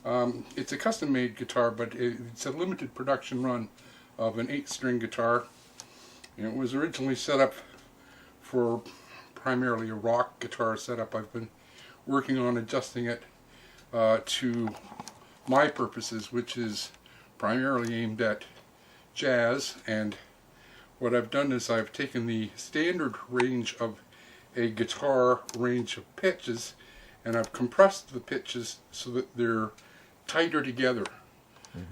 It's a custom-made guitar, but it's a limited production run of an 8-string guitar. And it was originally set up for primarily a rock guitar setup. I've been working on adjusting it to my purposes, which is primarily aimed at jazz. And what I've done is I've taken the standard range of a guitar range of pitches, and I've compressed the pitches so that they're tighter together,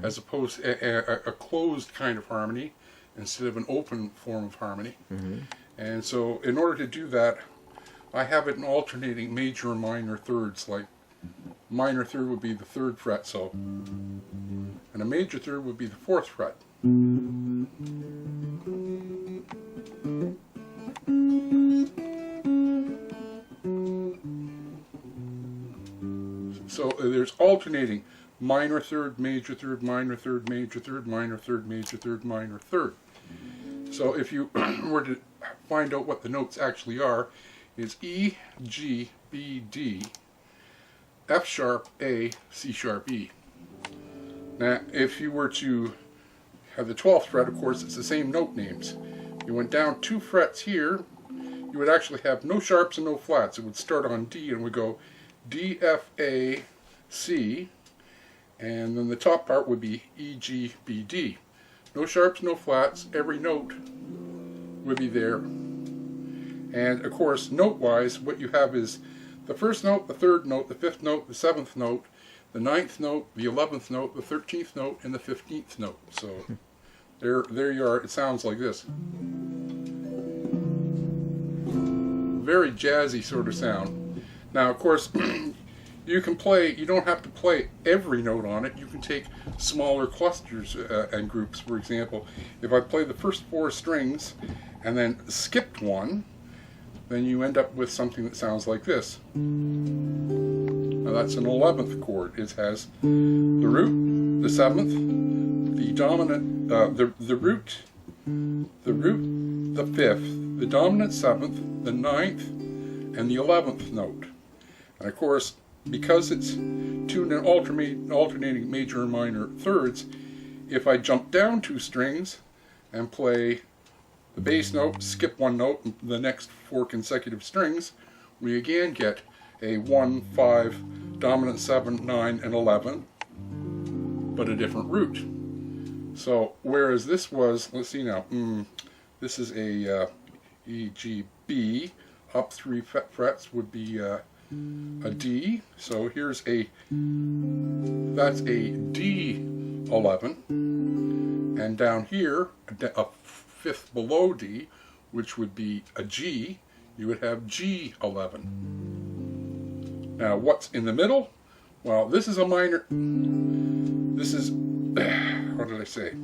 as opposed to a closed kind of harmony instead of an open form of harmony. And so in order to do that, I have it in alternating major and minor thirds. Like minor third would be the 3rd fret, so, and a major third would be the 4th fret. So there's alternating minor third, major third, minor third, major third, minor third, major third, minor third. So if you were to find out what the notes actually are, is E, G, B, D, F sharp, A, C sharp, E. Now if you were to have the 12th fret, of course it's the same note names. You went down 2 frets here, you would actually have no sharps and no flats. It would start on D and would go D, F, A, C, and then the top part would be E, G, B, D. No sharps, no flats, every note would be there. And of course, note-wise, what you have is the 1st note, the 3rd note, the 5th note, the 7th note, the 9th note, the 11th note, the 13th note, and the 15th note. So there you are. It sounds like this. Very jazzy sort of sound. Now, of course, you can play, you don't have to play every note on it. You can take smaller clusters and groups. For example, if I play the first 4 strings and then skipped one, then you end up with something that sounds like this. Now that's an 11th chord. It has the root, the 7th, the dominant, the root, the 5th, the dominant 7th, the 9th, and the 11th note. And of course, because it's tuned in alternating major and minor thirds, if I jump down 2 strings and play the bass note, skip 1 note, and the next 4 consecutive strings, we again get a 1, 5, dominant 7, 9, and 11, but a different root. So whereas this was, let's see now, this is a E, G, B, up 3 frets would be a D. So here's that's a D11, and down here a 5th below D, which would be a G, you would have G11. Now what's in the middle? Well, this is a minor, this is, what did I say?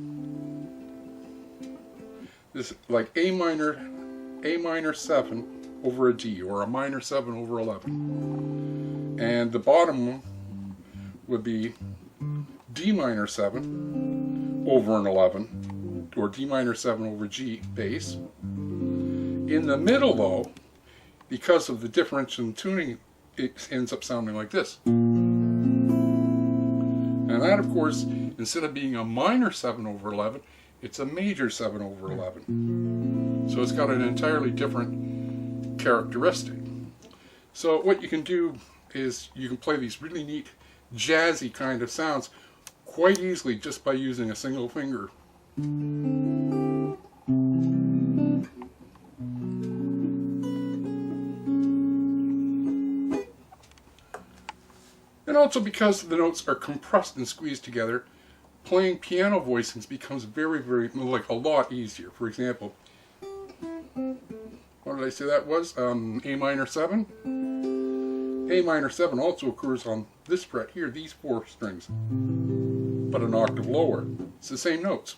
This is like A minor 7 over a D, or a minor 7 over 11. And the bottom one would be D minor 7 over an 11, or D minor 7 over G bass. In the middle though, because of the differential in tuning, it ends up sounding like this. And that, of course, instead of being a minor 7 over 11, it's a major 7 over 11. So it's got an entirely different characteristic. So what you can do is you can play these really neat jazzy kind of sounds quite easily just by using a single finger. And also because the notes are compressed and squeezed together, playing piano voicings becomes very, like a lot easier. For example, what did I say that was? A minor 7? A minor 7 also occurs on this fret here, these 4 strings, but an octave lower. It's the same notes.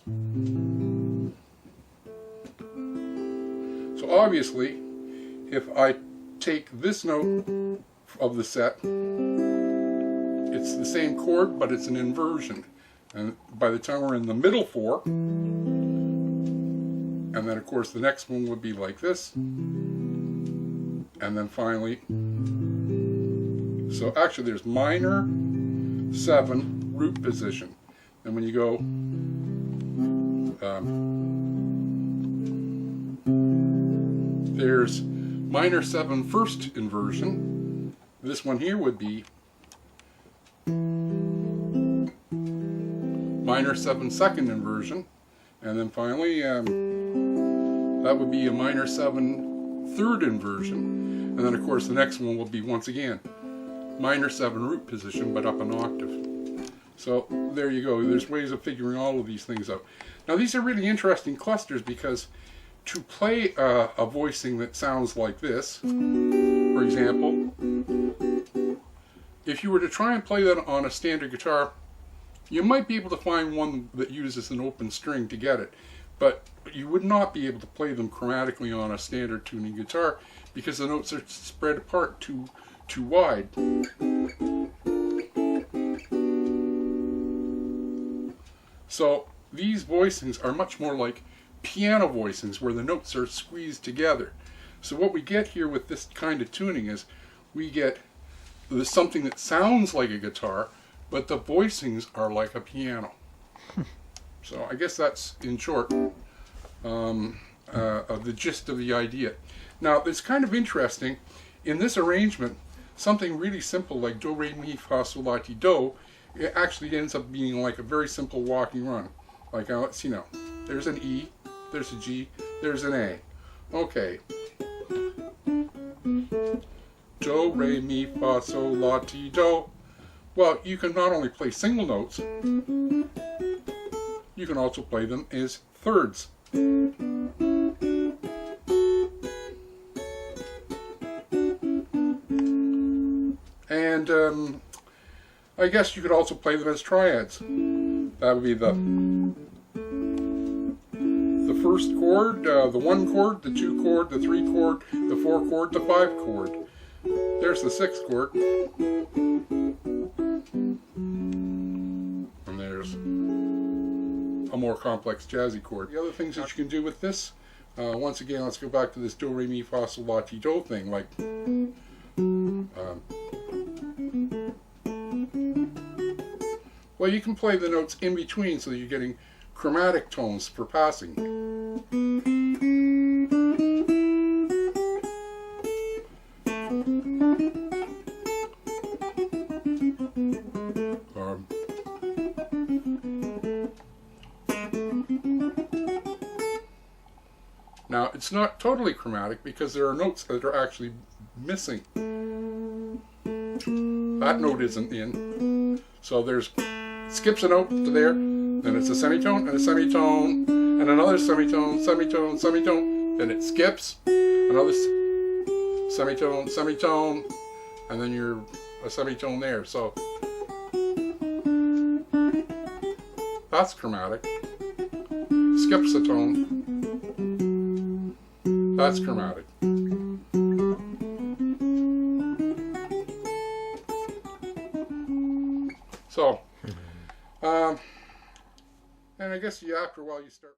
So obviously, if I take this note of the set, it's the same chord, but it's an inversion. And by the time we're in the middle 4, and then of course the next one would be like this, and then finally, so actually there's minor, 7 root position. And when you go there's minor 7 first inversion. This one here would be minor 7 second inversion. And then finally, that would be a minor 7 third inversion. And then of course the next one will be once again minor 7 root position, but up an octave. So there you go. There's ways of figuring all of these things out. Now these are really interesting clusters because to play a voicing that sounds like this, for example, if you were to try and play that on a standard guitar, you might be able to find one that uses an open string to get it, but you would not be able to play them chromatically on a standard tuning guitar because the notes are spread apart too wide. So these voicings are much more like piano voicings where the notes are squeezed together. So what we get here with this kind of tuning is we get something that sounds like a guitar, but the voicings are like a piano. So I guess that's, in short, the gist of the idea. Now, it's kind of interesting. In this arrangement, something really simple like do, re, mi, fa, sol, la, ti, do, it actually ends up being like a very simple walking run. Like, let's see now. There's an E, there's a G, there's an A. Okay. Do, re, mi, fa, sol, la, ti, do. Well, you can not only play single notes, you can also play them as thirds. And I guess you could also play them as triads. That would be the first chord, the 1 chord, the 2 chord, the 3 chord, the 4 chord, the 5 chord. There's the 6th chord. And there's a more complex jazzy chord. The other things that you can do with this, once again, let's go back to this do, re, mi, fa, sol, la, ti, do thing. Like, well, you can play the notes in between so that you're getting chromatic tones for passing. Now, it's not totally chromatic because there are notes that are actually missing. That note isn't in. So there's, skips a note to there, then it's a semitone and a semitone, and another semitone, semitone, semitone, then it skips, another semitone, semitone, and then you're a semitone there. So that's chromatic. Skips a tone. That's chromatic. So, and I guess after a while you start